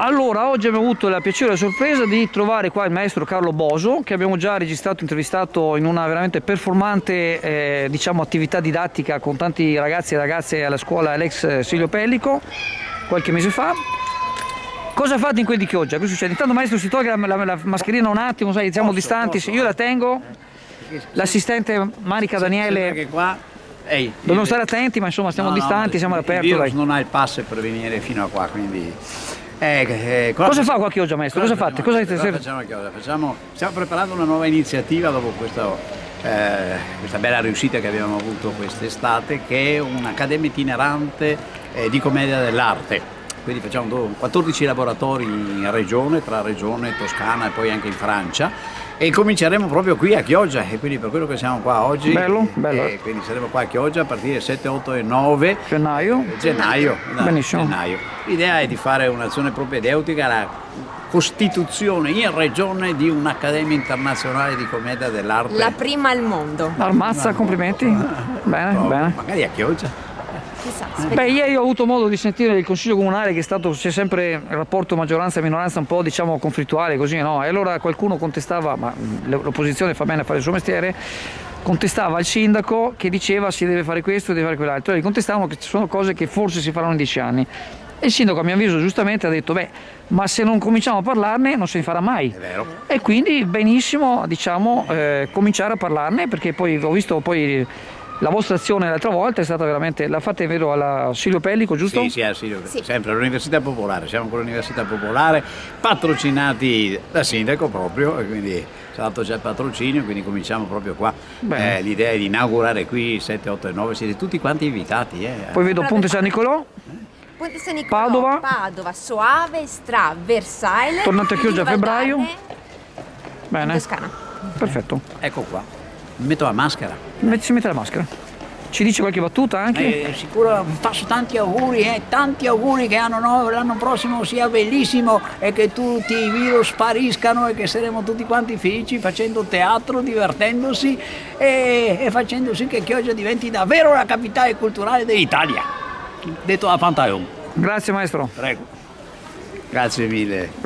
Allora, oggi abbiamo avuto la piacere e la sorpresa di trovare qua il maestro Carlo Boso, che abbiamo già registrato e intervistato in una veramente performante diciamo, attività didattica con tanti ragazzi e ragazze alla scuola Alex Silvio Pellico qualche mese fa. Cosa fate in quel di Chioggia? Cosa succede? Intanto maestro si toglie la mascherina un attimo, sai, siamo distanti, io la tengo, l'assistente Marica Daniele, che qua, dobbiamo stare attenti, ma insomma stiamo distanti, siamo all'aperto. Il virus non ha il pass per venire fino a qua, quindi... cosa fa qua a Chioggia, maestro? Cosa fate? Stiamo preparando una nuova iniziativa dopo questa bella riuscita che abbiamo avuto quest'estate, che è un'accademia itinerante di commedia dell'arte. Quindi facciamo 14 laboratori in regione, tra regione, Toscana e poi anche in Francia, e cominceremo proprio qui a Chioggia, e quindi per quello che siamo qua oggi. Bello. Quindi saremo qua a Chioggia a partire 7, 8 e 9 gennaio. Benissimo. Gennaio. L'idea è di fare un'azione propedeutica alla costituzione in regione di un'accademia internazionale di commedia dell'arte. La prima al mondo. Ammazza, complimenti. Bene. Magari a Chioggia. Beh, ieri ho avuto modo di sentire il consiglio comunale che c'è sempre il rapporto maggioranza e minoranza un po' diciamo conflittuale così, no? E allora qualcuno contestava, ma l'opposizione fa bene a fare il suo mestiere, contestava il sindaco che diceva si deve fare questo, deve fare quell'altro, e gli contestavano che ci sono cose che forse si faranno in 10 anni. E il sindaco a mio avviso giustamente ha detto ma se non cominciamo a parlarne non se ne farà mai. È vero. E quindi benissimo diciamo cominciare a parlarne, perché poi ho visto la vostra azione l'altra volta è stata veramente, la fate vero alla Silvio Pellico, giusto? Sì, a Silvio, sempre all'Università Popolare, siamo con l'Università Popolare, patrocinati dal sindaco proprio, e quindi ci ha dato già il patrocinio, quindi cominciamo proprio qua. L'idea è di inaugurare qui 7, 8 e 9, siete tutti quanti invitati. Poi vedo Ponte San Nicolò. Ponte San Nicolò, Padova, Soave, Stra, Versailles. Tornate a Chioggia a febbraio. Bene. Toscana. Perfetto. Ecco qua, mi metto la maschera. Si mette la maschera. Ci dice qualche battuta anche? Sicuro, vi faccio tanti auguri che l'anno prossimo sia bellissimo e che tutti i virus spariscano e che saremo tutti quanti felici facendo teatro, divertendosi e facendo sì che Chioggia diventi davvero la capitale culturale dell'Italia. Detto a Pantalone. Grazie maestro. Prego. Grazie mille.